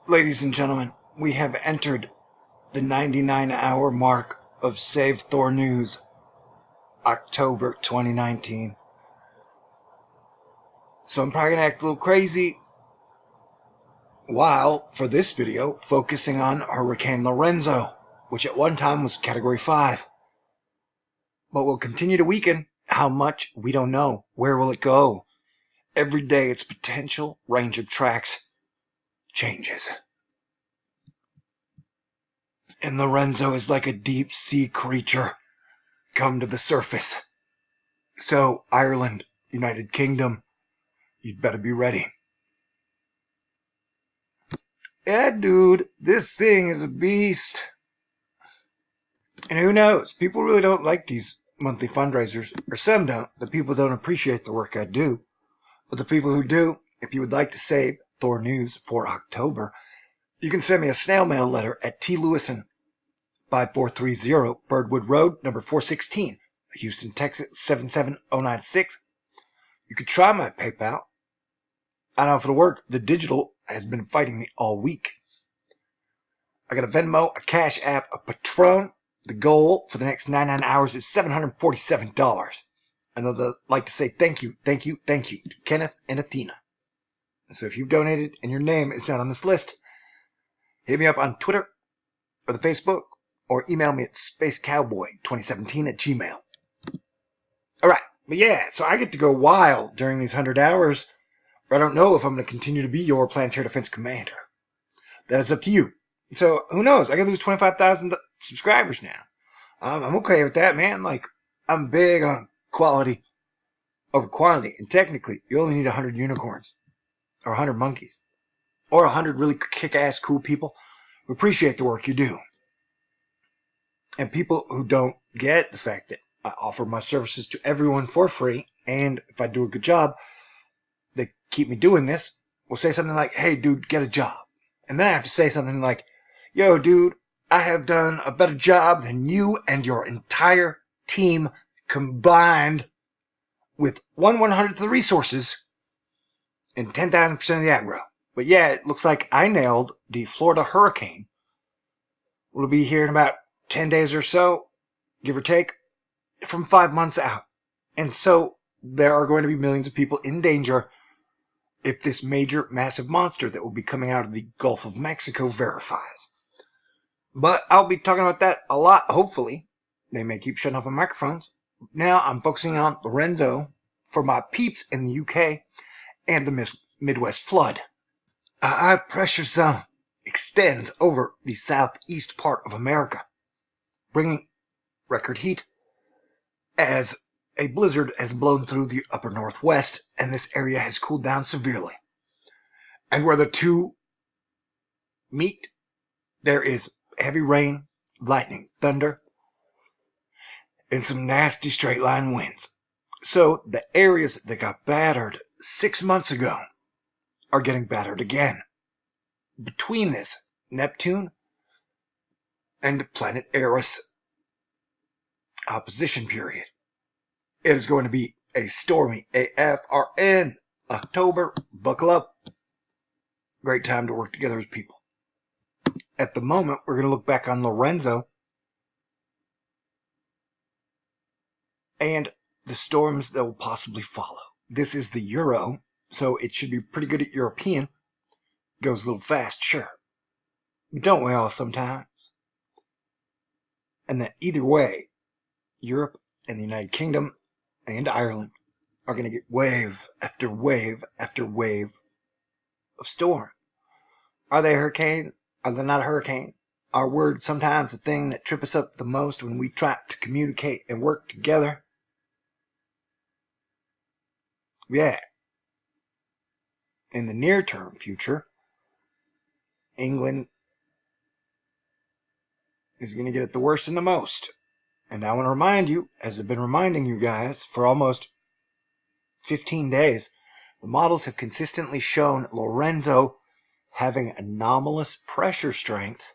Ladies and gentlemen, we have entered the 99-hour mark of Save THORnews, October 2019. So I'm probably going to act a little crazy while, for this video, focusing on Hurricane Lorenzo, which at one time was Category 5. But will continue to weaken. How much? We don't know. Where will it go? Every day its potential range of tracks changes. And Lorenzo is like a deep-sea creature come to the surface. So, Ireland, United Kingdom, you'd better be ready. Yeah, dude, this thing is a beast. And who knows? People really don't like these monthly fundraisers, or some don't. The people don't appreciate the work I do. But the people who do, if you would like to save THORnews for October, you can send me a snail mail letter at TLEWISON 5430 Birdwood Road, number 416, Houston, Texas 77096. You could try my PayPal. I don't know if it'll work. The digital has been fighting me all week. I got a Venmo, a Cash App, a Patron. The goal for the next 99 hours is $747. And I'd like to say thank you to Kenneth and Athena. So if you've donated and your name is not on this list, hit me up on Twitter or the Facebook, or email me at spacecowboy2017@gmail. All right, but yeah, so I get to go wild during these 100 hours. I don't know if I'm going to continue to be your planetary defense commander. That is up to you. So who knows? I could lose 25,000 subscribers now. I'm okay with that, man. Like, I'm big on quality over quantity. And technically, you only need 100 unicorns, or 100 monkeys, or 100 really kick-ass cool people who appreciate the work you do. And people who don't get the fact that I offer my services to everyone for free, and if I do a good job, they keep me doing this, will say something like, hey, dude, get a job. And then I have to say something like, yo, dude, I have done a better job than you and your entire team combined with 1/100th of the resources and 10,000% of the aggro. But yeah, it looks like I nailed the Florida hurricane. We'll be here in about 10 days or so, give or take, from 5 months out. And so there are going to be millions of people in danger if this major, massive monster that will be coming out of the Gulf of Mexico verifies. But I'll be talking about that a lot, hopefully. They may keep shutting off the microphones. Now I'm focusing on Lorenzo for my peeps in the UK and the Midwest flood. A high pressure zone extends over the southeast part of America, bringing record heat as a blizzard has blown through the upper northwest, and this area has cooled down severely. And where the two meet, there is heavy rain, lightning, thunder, and some nasty straight line winds. So the areas that got battered 6 months ago are getting battered again. Between this, Neptune and planet Eris opposition period. It is going to be a stormy AFRN. October, buckle up. Great time to work together as people. At the moment, we're going to look back on Lorenzo and the storms that will possibly follow. This is the Euro, so it should be pretty good at European. Goes a little fast, sure. But don't we all sometimes? And that either way, Europe and the United Kingdom and Ireland are going to get wave after wave after wave of storm. Are they a hurricane? Are they not a hurricane? Are words sometimes the thing that trip us up the most when we try to communicate and work together? Yeah. In the near-term future, England is going to get it the worst and the most. And I want to remind you, as I've been reminding you guys for almost 15 days, the models have consistently shown Lorenzo having anomalous pressure strength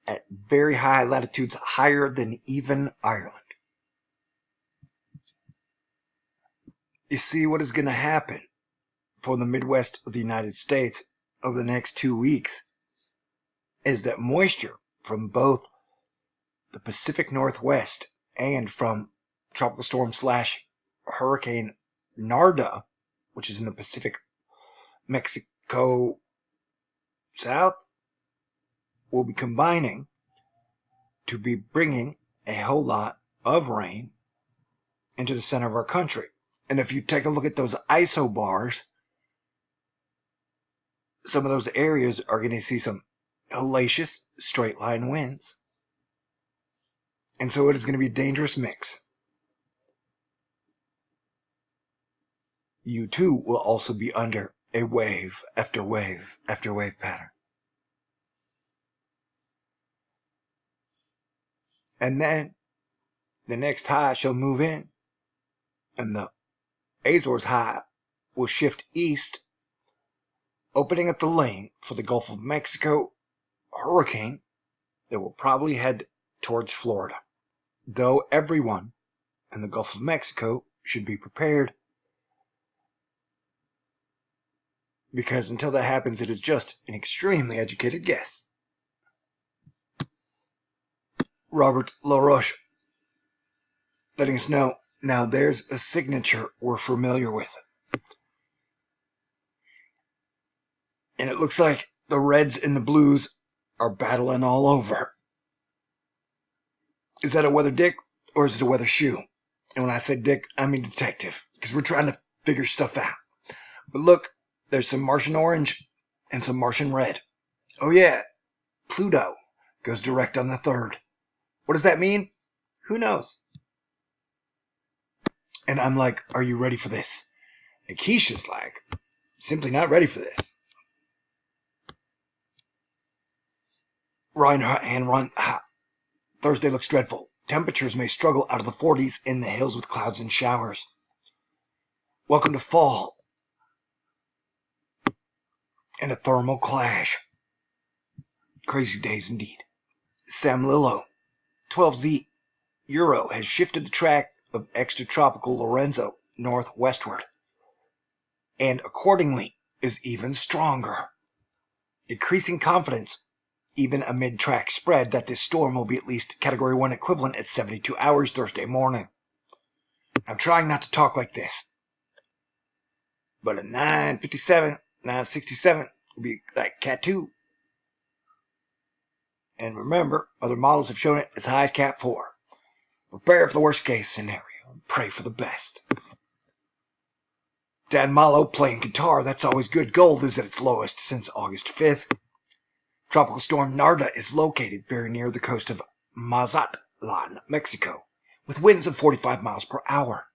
at very high latitudes, higher than even Ireland. You see what is going to happen for the Midwest of the United States over the next 2 weeks is that moisture from both the Pacific Northwest and from tropical storm / hurricane Narda, which is in the Pacific Mexico South, will be combining to be bringing a whole lot of rain into the center of our country. And if you take a look at those isobars, some of those areas are going to see some hellacious straight line winds. And so it is going to be a dangerous mix. You too will also be under a wave after wave after wave pattern. And then the next high shall move in, and the Azores high will shift east, opening up the lane for the Gulf of Mexico hurricane that will probably head towards Florida. Though everyone in the Gulf of Mexico should be prepared, because until that happens, it is just an extremely educated guess. Robert LaRoche letting us know, now there's a signature we're familiar with. And it looks like the Reds and the Blues are battling all over. Is that a weather dick or is it a weather shoe? And when I say dick, I mean detective, because we're trying to figure stuff out. But look, there's some Martian orange and some Martian red. Oh yeah, Pluto goes direct on the 3rd. What does that mean? Who knows? And I'm like, are you ready for this? And Keisha's like, simply not ready for this. Thursday looks dreadful. Temperatures may struggle out of the 40s in the hills with clouds and showers. Welcome to fall and a thermal clash. Crazy days indeed. Sam Lillo, 12Z Euro, has shifted the track of extratropical Lorenzo northwestward, and accordingly is even stronger. Decreasing confidence, even amid track spread, that this storm will be at least Category 1 equivalent at 72 hours Thursday morning. I'm trying not to talk like this, but at 9:57, 9:67 will be like Cat 2. And remember, other models have shown it as high as Cat 4. Prepare for the worst case scenario and pray for the best. Dan Malo playing guitar, that's always good. Gold is at its lowest since August 5th. Tropical storm Narda is located very near the coast of Mazatlan, Mexico, with winds of 45 miles per hour.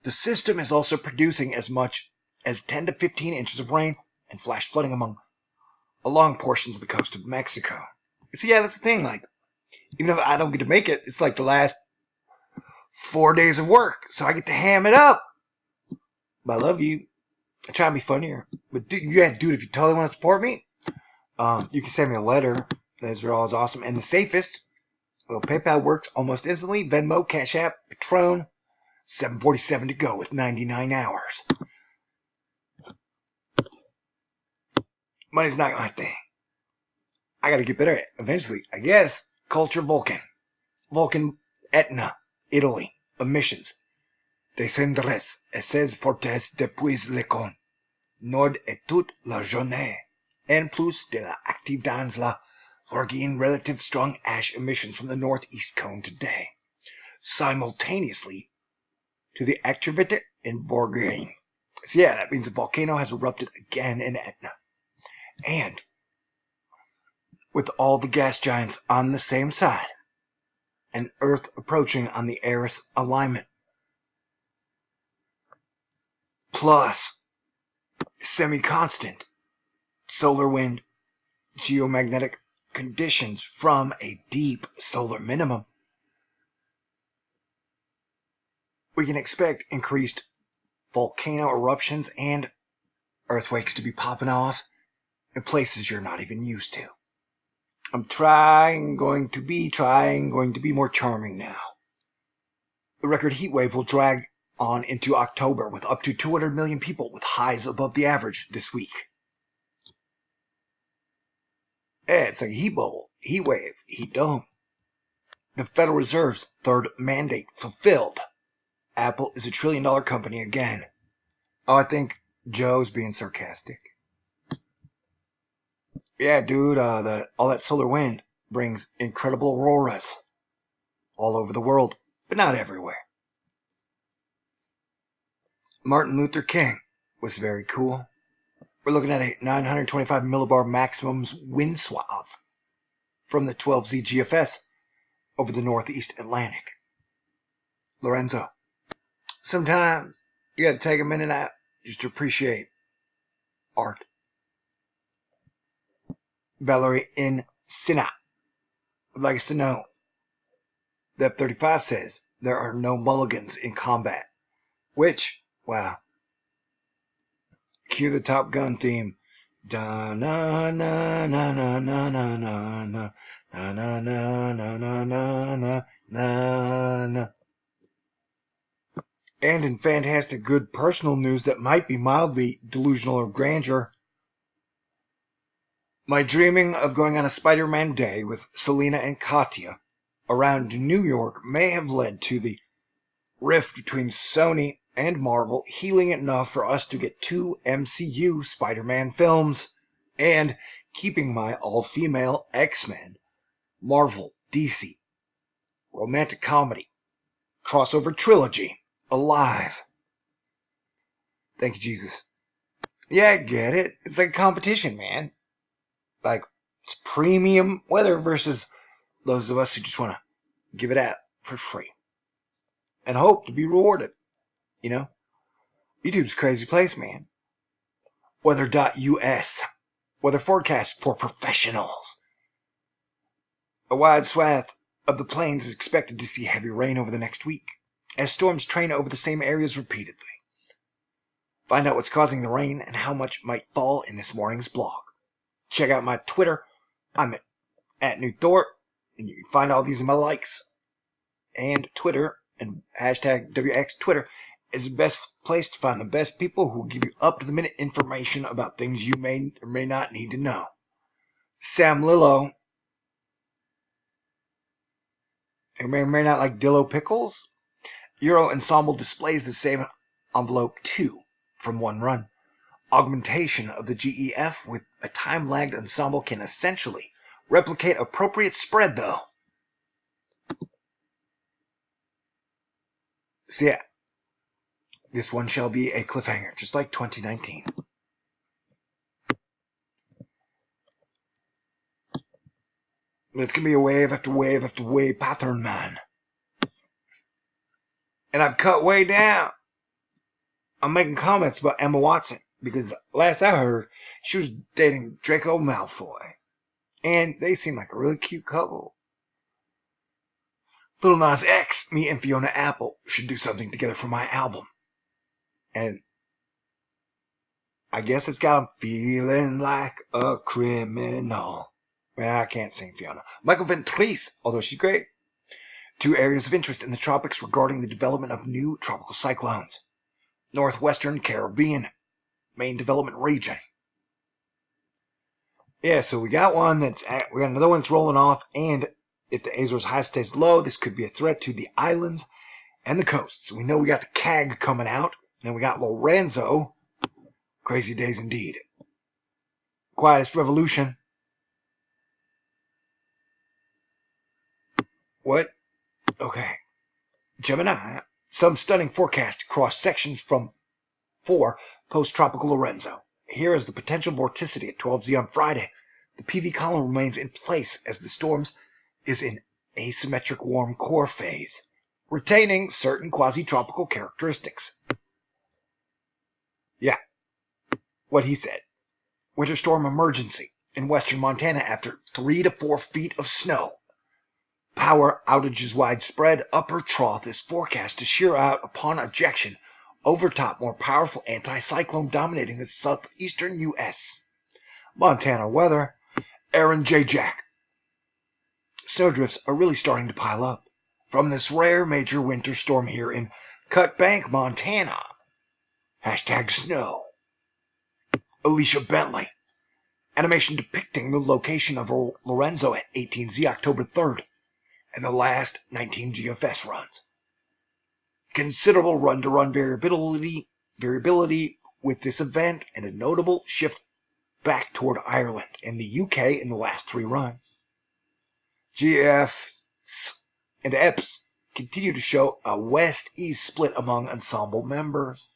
The system is also producing as much as 10 to 15 inches of rain and flash flooding along portions of the coast of Mexico. So yeah, that's the thing. Like, even if I don't get to make it, it's like the last 4 days of work, so I get to ham it up. But I love you. I try to be funnier. But dude, if you totally want to support me, you can send me a letter. Those are always awesome. And the safest, well, PayPal works almost instantly. Venmo, CashApp, Patron, $7.47 to go with 99 hours. Money's not my thing. I gotta get better at it eventually. I guess. Culture Vulcan. Vulcan, Etna, Italy. Emissions. Descendres et 16 fortes depuis le con. Nord et toute la journée. En plus de la active la regain relative strong ash emissions from the northeast cone today. Simultaneously to the activity in Bourgogne. So yeah, that means a volcano has erupted again in Etna. And with all the gas giants on the same side, and Earth approaching on the Eris alignment, plus semi-constant solar wind geomagnetic conditions from a deep solar minimum, we can expect increased volcano eruptions and earthquakes to be popping off in places you're not even used to. I'm going to be more charming now. The record heat wave will drag on into October with up to 200 million people with highs above the average this week. Yeah, it's like a heat bubble, heat wave, heat dome. The Federal Reserve's third mandate fulfilled. Apple is $1 trillion company again. Oh, I think Joe's being sarcastic. Yeah, dude, all that solar wind brings incredible auroras all over the world, but not everywhere. Martin Luther King was very cool. We're looking at a 925 millibar maximum wind swath from the 12Z GFS over the Northeast Atlantic. Lorenzo, sometimes you got to take a minute out just to appreciate art. Valerie in Sina would like us to know the F-35 says there are no mulligans in combat, which, wow. Cue the Top Gun theme. Da na na na na na na na na na na na na na na na na. And in fantastic good personal news that might be mildly delusional of grandeur, my dreaming of going on a Spider-Man day with Selena and Katya around New York may have led to the rift between Sony and Marvel healing enough for us to get 2 MCU Spider-Man films and keeping my all-female X-Men, Marvel, DC, romantic comedy, crossover trilogy alive. Thank you, Jesus. Yeah, I get it. It's like a competition, man. Like, it's premium weather versus those of us who just want to give it out for free and hope to be rewarded. You know? YouTube's a crazy place, man. Weather.us. Weather forecast for professionals. A wide swath of the plains is expected to see heavy rain over the next week, as storms train over the same areas repeatedly. Find out what's causing the rain and how much might fall in this morning's blog. Check out my Twitter. I'm at NewThor, and you can find all these in my likes. And Twitter, and hashtag WX Twitter, is the best place to find the best people who will give you up-to-the-minute information about things you may or may not need to know. Sam Lillo. You may or may not like Dillo Pickles. Euro Ensemble displays the same envelope 2 from one run. Augmentation of the GEF with a time-lagged ensemble can essentially replicate appropriate spread, though. So yeah, this one shall be a cliffhanger, just like 2019. It's going to be a wave after wave after wave pattern, man. And I've cut way down. I'm making comments about Emma Watson because last I heard, she was dating Draco Malfoy. And they seem like a really cute couple. Lil Nas X, me and Fiona Apple should do something together for my album. And I guess it's got him feeling like a criminal. Well, I can't sing Fiona. Michael Ventris, although she's great. 2 areas of interest in the tropics regarding the development of new tropical cyclones. Northwestern Caribbean, main development region. Yeah, so we got another one that's rolling off, and if the Azores high stays low, this could be a threat to the islands and the coasts. We know we got the CAG coming out, and we got Lorenzo. Crazy days indeed. Quietest revolution. What? Okay. Gemini. Some stunning forecast cross sections for post-tropical Lorenzo. Here is the potential vorticity at 12Z on Friday. The PV column remains in place as the storms is in asymmetric warm core phase, retaining certain quasi-tropical characteristics. Yeah, what he said. Winter storm emergency in western Montana after 3 to 4 feet of snow. Power outages widespread. Upper trough is forecast to shear out upon ejection. Overtop more powerful anticyclone dominating the southeastern U.S. Montana weather. Aaron J. Jack. Snowdrifts are really starting to pile up from this rare major winter storm here in Cut Bank, Montana. #snow. Alicia Bentley. Animation depicting the location of Lorenzo at 18Z October 3rd and the last 19 GFS runs. Considerable run-to-run variability with this event and a notable shift back toward Ireland and the UK in the last 3 runs. GFs and EPs continue to show a west-east split among ensemble members.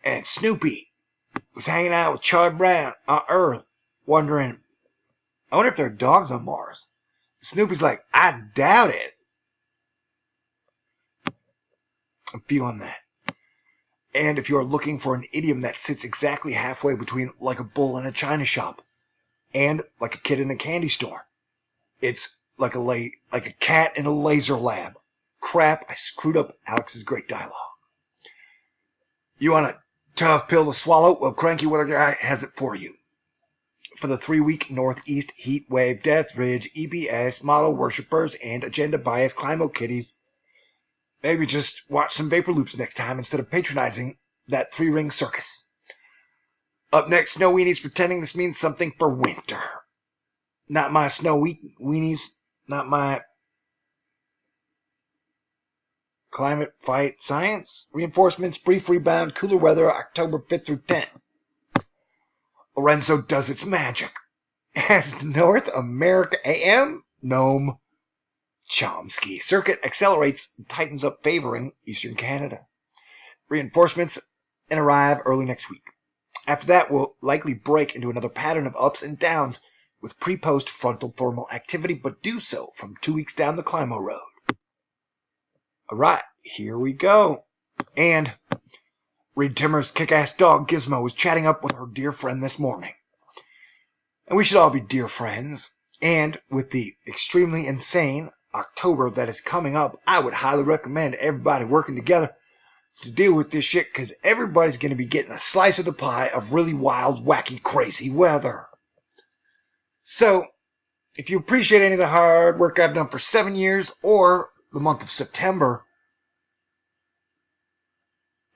And Snoopy was hanging out with Charlie Brown on Earth, wondering, I wonder if there are dogs on Mars. Snoopy's like, I doubt it. I'm feeling that. And if you are looking for an idiom that sits exactly halfway between like a bull in a china shop and like a kid in a candy store, it's like a cat in a laser lab. Crap, I screwed up Alex's great dialogue. You want a tough pill to swallow? Well, Cranky Weather Guy has it for you. For the 3-week Northeast Heat Wave Death Ridge EBS model worshippers and agenda bias Climo kitties, maybe just watch some Vapor Loops next time instead of patronizing that 3-ring circus. Up next, Snow Weenies pretending this means something for winter. Not my Snow Weenies, not my climate fight science. Reinforcements, brief rebound, cooler weather, October 5th through 10th. Lorenzo does its magic. As North America AM, Nome Chomsky circuit accelerates and tightens up, favoring Eastern Canada. Reinforcements and arrive early next week. After that, we'll likely break into another pattern of ups and downs with pre-post frontal thermal activity, but do so from 2 weeks down the Climo road. All right, here we go. And Reed Timmer's kick-ass dog Gizmo was chatting up with her dear friend this morning. And we should all be dear friends. And with the extremely insane October that is coming up, I would highly recommend everybody working together to deal with this shit, because everybody's going to be getting a slice of the pie of really wild, wacky, crazy weather. So, if you appreciate any of the hard work I've done for 7 years or the month of September,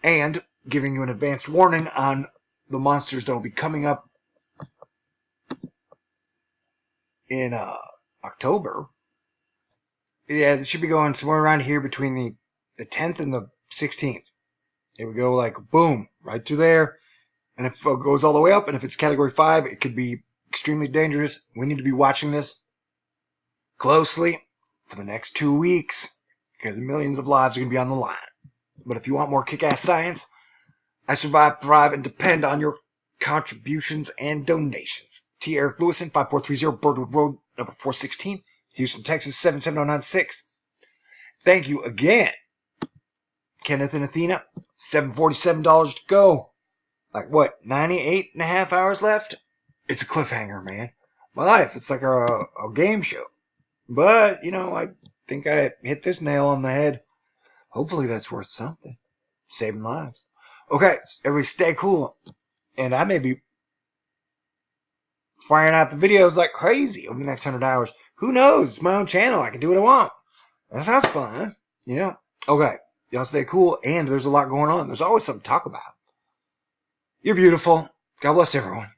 and giving you an advanced warning on the monsters that will be coming up in October, yeah, it should be going somewhere around here between the 10th and the 16th. It would go like boom, right through there. And if it goes all the way up, and if it's category 5, it could be extremely dangerous. We need to be watching this closely for the next 2 weeks, because millions of lives are going to be on the line. But if you want more kick-ass science, I survive, thrive, and depend on your contributions and donations. T. Eric Lewison, 5430 Birdwood Road, number 416, Houston, Texas, 77096. Thank you again. Kenneth and Athena, $747 to go. Like what, 98.5 hours left? It's a cliffhanger, man. My life, it's like a game show. But, I think I hit this nail on the head. Hopefully that's worth something. Saving lives. Okay, everybody stay cool. And I may be firing out the videos like crazy over the next 100 hours. Who knows? It's my own channel. I can do what I want. That sounds fun, Okay, y'all stay cool, and there's a lot going on. There's always something to talk about. You're beautiful. God bless everyone.